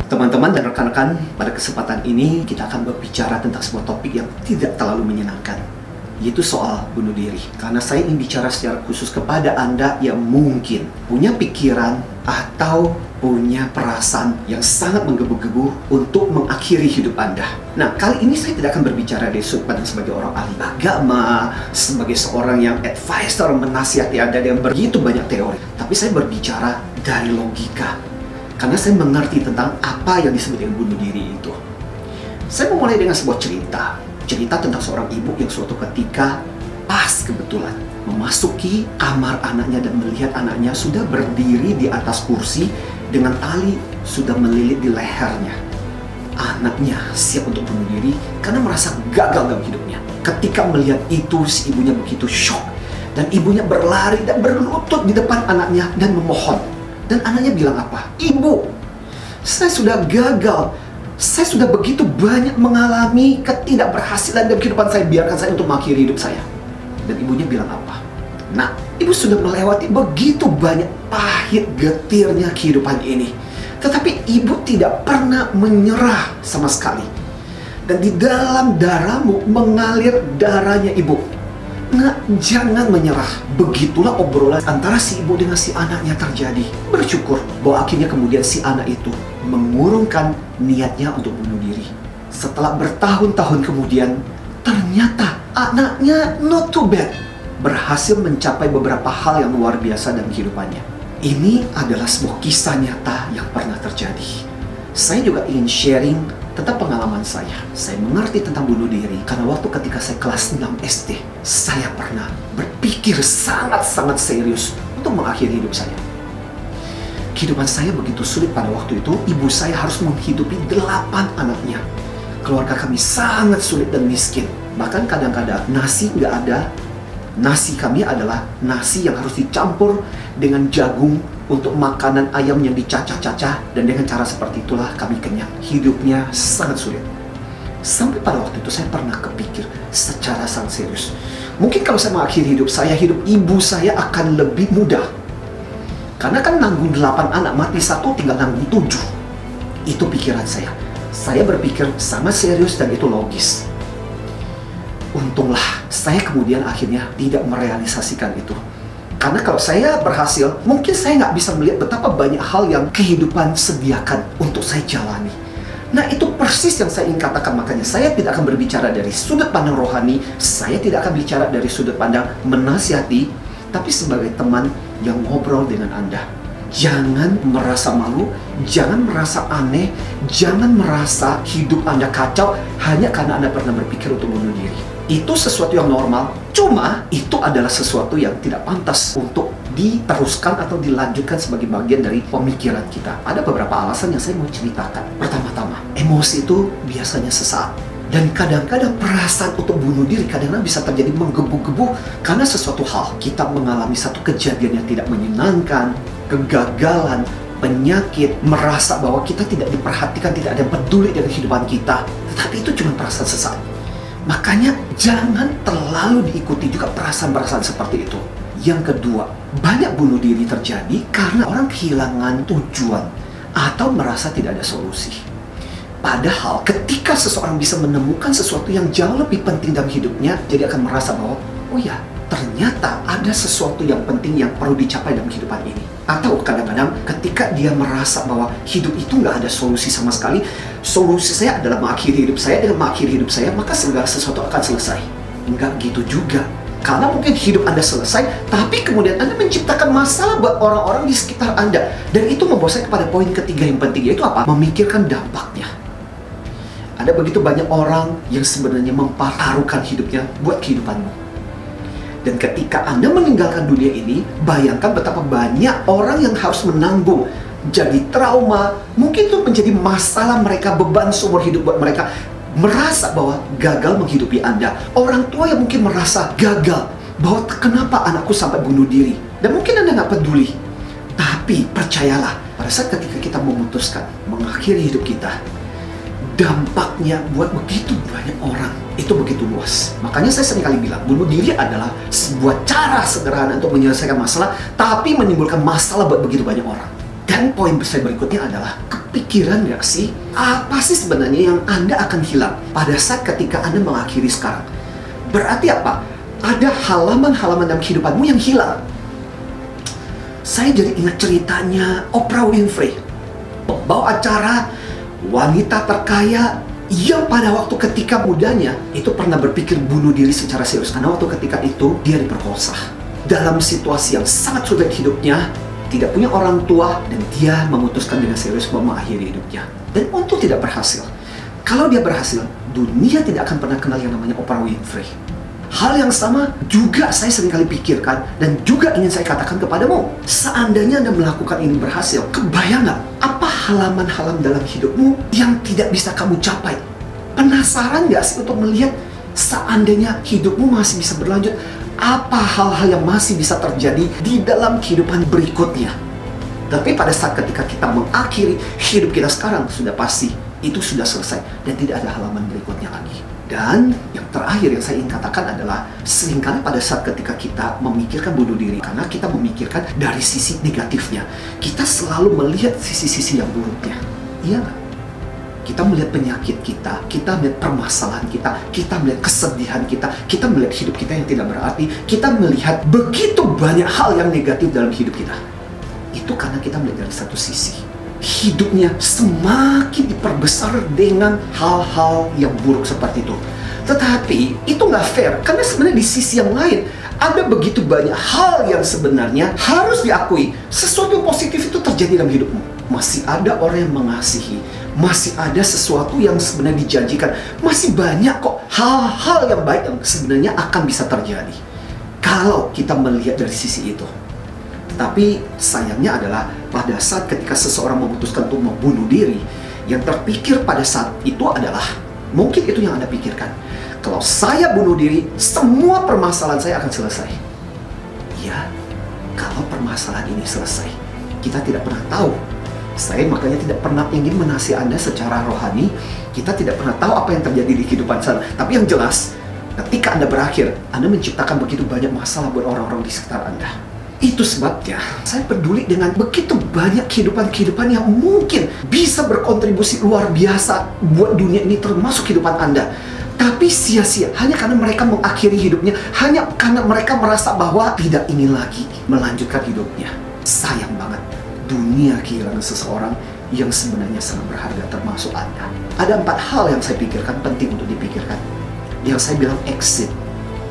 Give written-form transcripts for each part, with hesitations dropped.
Teman-teman dan rekan-rekan, pada kesempatan ini kita akan berbicara tentang sebuah topik yang tidak terlalu menyenangkan, yaitu soal bunuh diri. Karena saya ingin bicara secara khusus kepada Anda yang mungkin punya pikiran atau punya perasaan yang sangat menggebu-gebu untuk mengakhiri hidup Anda. Nah, kali ini saya tidak akan berbicara dari sudut pandang sebagai orang ahli agama, sebagai seorang yang advisor menasihati Anda dengan begitu banyak teori. Tapi saya berbicara dari logika. Karena saya mengerti tentang apa yang disebut dengan bunuh diri itu. Saya memulai dengan sebuah cerita. Cerita tentang seorang ibu yang suatu ketika pas kebetulan memasuki kamar anaknya dan melihat anaknya sudah berdiri di atas kursi dengan tali sudah melilit di lehernya. Anaknya siap untuk bunuh diri karena merasa gagal dalam hidupnya. Ketika melihat itu, si ibunya begitu shock. Dan ibunya berlari dan berlutut di depan anaknya dan memohon. Dan anaknya bilang apa? Ibu, saya sudah gagal. Saya sudah begitu banyak mengalami ketidakberhasilan dalam kehidupan saya. Biarkan saya untuk mengakhiri hidup saya. Dan ibunya bilang apa? Nah, ibu sudah melewati begitu banyak pahit getirnya kehidupan ini. Tetapi ibu tidak pernah menyerah sama sekali. Dan di dalam darahmu mengalir darahnya ibu. Nah, jangan menyerah. Begitulah obrolan antara si ibu dengan si anaknya terjadi. Bersyukur bahwa akhirnya kemudian si anak itu mengurungkan niatnya untuk bunuh diri. Setelah bertahun-tahun kemudian, ternyata anaknya not too bad. Berhasil mencapai beberapa hal yang luar biasa dalam kehidupannya. Ini adalah sebuah kisah nyata yang pernah terjadi. Saya juga ingin sharing tentang pengalaman saya. Saya mengerti tentang bunuh diri karena waktu ketika saya kelas 6 SD, saya pernah berpikir sangat-sangat serius untuk mengakhiri hidup saya. Kehidupan saya begitu sulit pada waktu itu. Ibu saya harus menghidupi 8 anaknya. Keluarga kami sangat sulit dan miskin. Bahkan kadang-kadang nasi nggak ada. Nasi kami adalah nasi yang harus dicampur dengan jagung untuk makanan ayam yang dicacah-cacah. Dan dengan cara seperti itulah kami kenyang. Hidupnya sangat sulit. Sampai pada waktu itu saya pernah kepikir secara sangat serius. Mungkin kalau saya mengakhiri hidup ibu saya akan lebih mudah. Karena kan nanggung 8 anak, mati 1 tinggal nanggung 7. Itu pikiran saya. Saya berpikir sangat serius dan itu logis. Untunglah saya kemudian akhirnya tidak merealisasikan itu. Karena kalau saya berhasil, mungkin saya nggak bisa melihat betapa banyak hal yang kehidupan sediakan untuk saya jalani. Nah, itu persis yang saya ingin katakan. Makanya saya tidak akan berbicara dari sudut pandang rohani. Saya tidak akan bicara dari sudut pandang menasihati. Tapi sebagai teman yang ngobrol dengan Anda. Jangan merasa malu, jangan merasa aneh, jangan merasa hidup Anda kacau hanya karena Anda pernah berpikir untuk bunuh diri. Itu sesuatu yang normal, cuma itu adalah sesuatu yang tidak pantas untuk diteruskan atau dilanjutkan sebagai bagian dari pemikiran kita. Ada beberapa alasan yang saya mau ceritakan. Pertama-tama, emosi itu biasanya sesaat. Dan kadang-kadang perasaan untuk bunuh diri kadang-kadang bisa terjadi menggebu-gebu karena sesuatu hal. Kita mengalami satu kejadian yang tidak menyenangkan, kegagalan, penyakit, merasa bahwa kita tidak diperhatikan, tidak ada yang peduli dengan kehidupan kita. Tetapi itu cuma perasaan sesaat. Makanya jangan terlalu diikuti juga perasaan-perasaan seperti itu. Yang kedua, banyak bunuh diri terjadi karena orang kehilangan tujuan atau merasa tidak ada solusi. Padahal ketika seseorang bisa menemukan sesuatu yang jauh lebih penting dalam hidupnya, jadi akan merasa bahwa, oh ya, ternyata ada sesuatu yang penting yang perlu dicapai dalam kehidupan ini. Atau kadang-kadang ketika dia merasa bahwa hidup itu nggak ada solusi sama sekali, solusi saya adalah mengakhiri hidup saya. Dengan mengakhiri hidup saya, maka segala sesuatu akan selesai. Enggak gitu juga. Karena mungkin hidup Anda selesai, tapi kemudian Anda menciptakan masalah buat orang-orang di sekitar Anda. Dan itu membawa saya kepada poin ketiga yang penting, yaitu apa? Memikirkan dampaknya. Ada begitu banyak orang yang sebenarnya mempertaruhkan hidupnya buat kehidupanmu. Dan ketika Anda meninggalkan dunia ini, bayangkan betapa banyak orang yang harus menanggung. Jadi trauma, mungkin itu menjadi masalah mereka, beban seumur hidup buat mereka. Merasa bahwa gagal menghidupi Anda. Orang tua yang mungkin merasa gagal, bahwa kenapa anakku sampai bunuh diri. Dan mungkin Anda nggak peduli. Tapi percayalah, pada saat ketika kita memutuskan mengakhiri hidup kita, dampaknya buat begitu banyak orang itu begitu luas. Makanya saya sering kali bilang, bunuh diri adalah sebuah cara sederhana untuk menyelesaikan masalah, tapi menimbulkan masalah buat begitu banyak orang. Dan poin besar berikutnya adalah, kepikiran nggak sih, apa sih sebenarnya yang Anda akan hilang pada saat ketika Anda mengakhiri sekarang? Berarti apa? Ada halaman-halaman dalam kehidupanmu yang hilang. Saya jadi ingat ceritanya Oprah Winfrey, pembawa acara wanita terkaya yang pada waktu ketika mudanya itu pernah berpikir bunuh diri secara serius, karena waktu ketika itu dia diperkosa. Dalam situasi yang sangat sulit hidupnya, tidak punya orang tua, dan dia memutuskan dengan serius mau mengakhiri hidupnya. Dan untung tidak berhasil. Kalau dia berhasil, dunia tidak akan pernah kenal yang namanya Oprah Winfrey. Hal yang sama juga saya seringkali pikirkan dan juga ingin saya katakan kepadamu. Seandainya Anda melakukan ini berhasil, kebayang nggak apa halaman-halaman dalam hidupmu yang tidak bisa kamu capai? Penasaran nggak sih untuk melihat seandainya hidupmu masih bisa berlanjut, apa hal-hal yang masih bisa terjadi di dalam kehidupan berikutnya? Tapi pada saat ketika kita mengakhiri hidup kita sekarang, sudah pasti itu sudah selesai dan tidak ada halaman berikutnya lagi. Dan yang terakhir yang saya ingin katakan adalah, seringkali pada saat ketika kita memikirkan bunuh diri, karena kita memikirkan dari sisi negatifnya, kita selalu melihat sisi-sisi yang buruknya. Iya nggak? Kita melihat penyakit kita melihat permasalahan kita melihat kesedihan kita melihat hidup kita yang tidak berarti, kita melihat begitu banyak hal yang negatif dalam hidup kita. Itu karena kita melihat dari satu sisi. Hidupnya semakin diperbesar dengan hal-hal yang buruk seperti itu. Tetapi itu nggak fair, karena sebenarnya di sisi yang lain ada begitu banyak hal yang sebenarnya harus diakui. Sesuatu yang positif itu terjadi dalam hidupmu. Masih ada orang yang mengasihi, masih ada sesuatu yang sebenarnya dijanjikan, masih banyak kok hal-hal yang baik yang sebenarnya akan bisa terjadi kalau kita melihat dari sisi itu. Tapi sayangnya adalah pada saat ketika seseorang memutuskan untuk membunuh diri, yang terpikir pada saat itu adalah, mungkin itu yang Anda pikirkan, kalau saya bunuh diri, semua permasalahan saya akan selesai. Ya, kalau permasalahan ini selesai, kita tidak pernah tahu. Saya makanya tidak pernah ingin menasihati Anda secara rohani. Kita tidak pernah tahu apa yang terjadi di kehidupan sana. Tapi yang jelas, ketika Anda berakhir, Anda menciptakan begitu banyak masalah buat orang-orang di sekitar Anda. Itu sebabnya saya peduli dengan begitu banyak kehidupan-kehidupan yang mungkin bisa berkontribusi luar biasa buat dunia ini, termasuk kehidupan Anda. Tapi sia-sia hanya karena mereka mengakhiri hidupnya, hanya karena mereka merasa bahwa tidak ingin lagi melanjutkan hidupnya. Sayang banget, dunia kehilangan seseorang yang sebenarnya sangat berharga, termasuk Anda. Ada 4 hal yang saya pikirkan penting untuk dipikirkan. Yang saya bilang exit.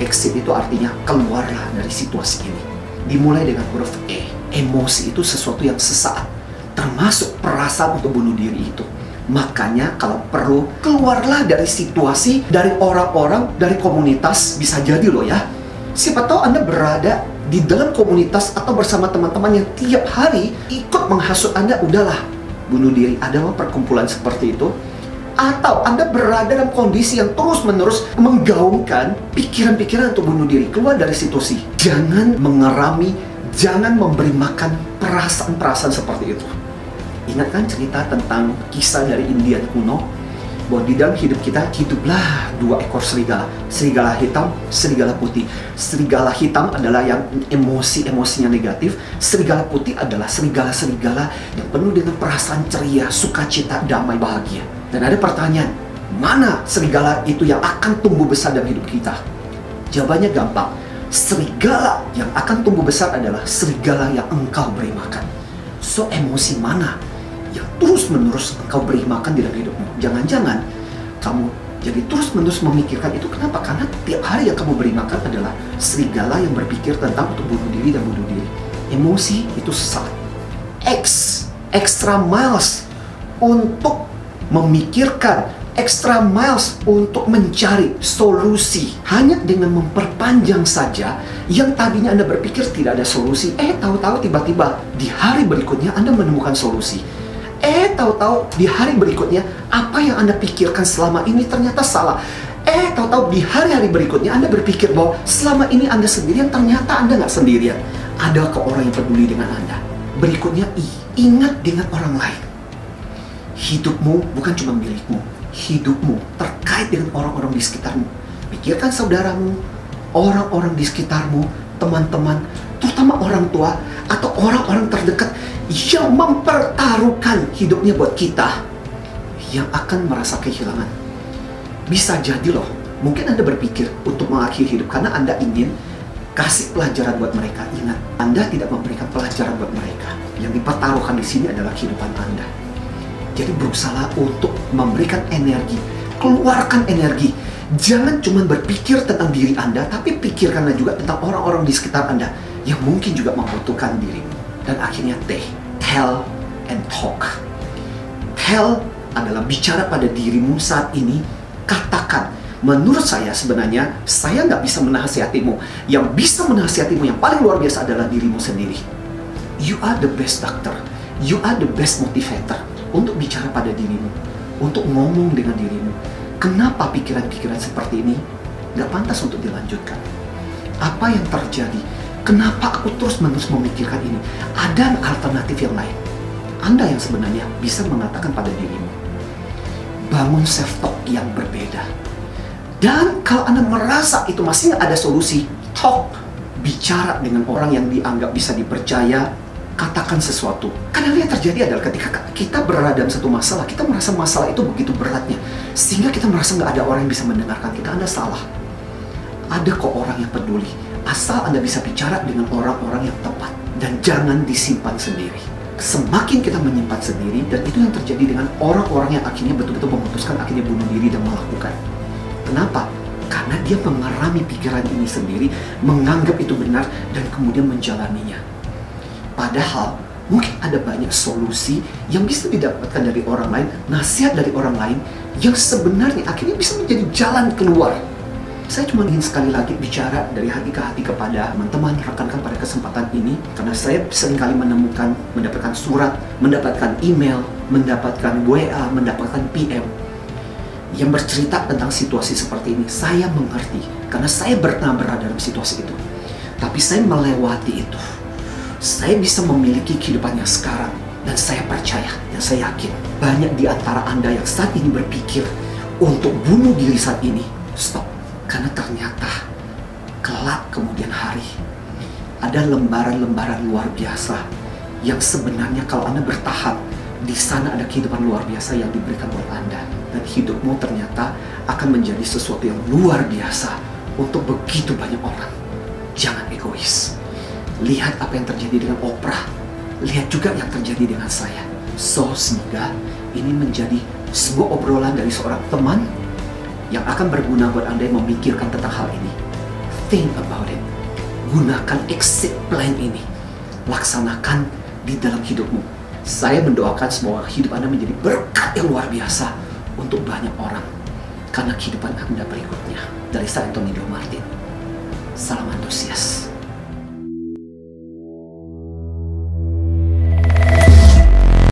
Exit itu artinya keluarlah dari situasi ini. Dimulai dengan huruf E. Emosi itu sesuatu yang sesaat, termasuk perasaan untuk bunuh diri itu. Makanya kalau perlu, keluarlah dari situasi, dari orang-orang, dari komunitas. Bisa jadi loh ya, siapa tahu Anda berada di dalam komunitas atau bersama teman-teman yang tiap hari ikut menghasut Anda, udahlah bunuh diri. Ada perkumpulan seperti itu. Atau Anda berada dalam kondisi yang terus-menerus menggaungkan pikiran-pikiran untuk bunuh diri. Keluar dari situasi. Jangan mengerami, jangan memberi makan perasaan-perasaan seperti itu. Ingat kan cerita tentang kisah dari India kuno? Bahwa di dalam hidup kita, hiduplah 2 ekor serigala. Serigala hitam, serigala putih. Serigala hitam adalah yang emosi-emosinya negatif. Serigala putih adalah serigala-serigala yang penuh dengan perasaan ceria, sukacita, damai, bahagia. Dan ada pertanyaan, mana serigala itu yang akan tumbuh besar dalam hidup kita? Jawabannya gampang. Serigala yang akan tumbuh besar adalah serigala yang engkau beri makan. So, emosi mana yang terus-menerus engkau beri makan di dalam hidupmu? Jangan-jangan kamu jadi terus-menerus memikirkan itu. Kenapa? Karena tiap hari yang kamu beri makan adalah serigala yang berpikir tentang untuk bunuh diri dan bunuh diri. Emosi itu sesat. Extra miles untuk memikirkan, extra miles untuk mencari solusi. Hanya dengan memperpanjang saja yang tadinya Anda berpikir tidak ada solusi, tahu-tahu tiba-tiba di hari berikutnya Anda menemukan solusi. Tahu-tahu di hari berikutnya apa yang Anda pikirkan selama ini ternyata salah. Tahu-tahu di hari-hari berikutnya Anda berpikir bahwa selama ini Anda sendirian, ternyata Anda nggak sendirian. Ada orang yang peduli dengan Anda. Berikutnya, ingat dengan orang lain. Hidupmu bukan cuma milikmu. hidupmu terkait dengan orang-orang di sekitarmu. Pikirkan saudaramu, orang-orang di sekitarmu, teman-teman, terutama orang tua atau orang-orang terdekat yang mempertaruhkan hidupnya buat kita, yang akan merasa kehilangan. Bisa jadi loh, mungkin Anda berpikir untuk mengakhiri hidup karena Anda ingin kasih pelajaran buat mereka. Ingat, Anda tidak memberikan pelajaran buat mereka. Yang dipertaruhkan di sini adalah kehidupan Anda. Jadi berusaha untuk memberikan energi, keluarkan energi. Jangan cuma berpikir tentang diri Anda, tapi pikirkanlah juga tentang orang-orang di sekitar Anda yang mungkin juga membutuhkan dirimu. Dan akhirnya tell and talk. Tell adalah bicara pada dirimu saat ini. Katakan, menurut saya sebenarnya saya nggak bisa menasihatimu. Yang bisa menasihatimu yang paling luar biasa adalah dirimu sendiri. You are the best doctor. You are the best motivator untuk bicara pada dirimu, untuk ngomong dengan dirimu. Kenapa pikiran-pikiran seperti ini nggak pantas untuk dilanjutkan? Apa yang terjadi? Kenapa aku terus-menerus memikirkan ini? Ada alternatif yang lain. Anda yang sebenarnya bisa mengatakan pada dirimu, bangun self-talk yang berbeda. Dan kalau Anda merasa itu masih nggak ada solusi, talk, bicara dengan orang yang dianggap bisa dipercaya, katakan sesuatu. Kadang yang terjadi adalah ketika kita berada dalam satu masalah, kita merasa masalah itu begitu beratnya, sehingga kita merasa nggak ada orang yang bisa mendengarkan kita. Anda salah. Ada kok orang yang peduli, asal Anda bisa bicara dengan orang-orang yang tepat. Dan jangan disimpan sendiri. Semakin kita menyimpan sendiri, dan itu yang terjadi dengan orang-orang yang akhirnya betul-betul memutuskan akhirnya bunuh diri dan melakukan. Kenapa? Karena dia mengerami pikiran ini sendiri, menganggap itu benar, dan kemudian menjalaninya. Padahal mungkin ada banyak solusi yang bisa didapatkan dari orang lain, nasihat dari orang lain, yang sebenarnya akhirnya bisa menjadi jalan keluar. Saya cuma ingin sekali lagi bicara dari hati ke hati kepada teman-teman, rekan-rekan pada kesempatan ini, karena saya seringkali mendapatkan surat, mendapatkan email, mendapatkan WA, mendapatkan PM yang bercerita tentang situasi seperti ini. Saya mengerti, karena saya pernah berada dalam situasi itu. Tapi saya melewati itu. Saya bisa memiliki kehidupan yang sekarang. Dan saya percaya, dan saya yakin, banyak di antara Anda yang saat ini berpikir untuk bunuh diri saat ini. Stop. Karena ternyata, kelak kemudian hari, ada lembaran-lembaran luar biasa yang sebenarnya kalau Anda bertahan, di sana ada kehidupan luar biasa yang diberikan oleh Anda. Dan hidupmu ternyata akan menjadi sesuatu yang luar biasa untuk begitu banyak orang. Jangan egois. Lihat apa yang terjadi dengan Oprah. Lihat juga yang terjadi dengan saya. So, semoga ini menjadi sebuah obrolan dari seorang teman yang akan berguna buat Anda yang memikirkan tentang hal ini. Think about it. Gunakan exit plan ini. Laksanakan di dalam hidupmu. Saya mendoakan semoga hidup Anda menjadi berkat yang luar biasa untuk banyak orang. Karena kehidupan Anda berikutnya. Dari saya, Anthony Martin. Salam antusias.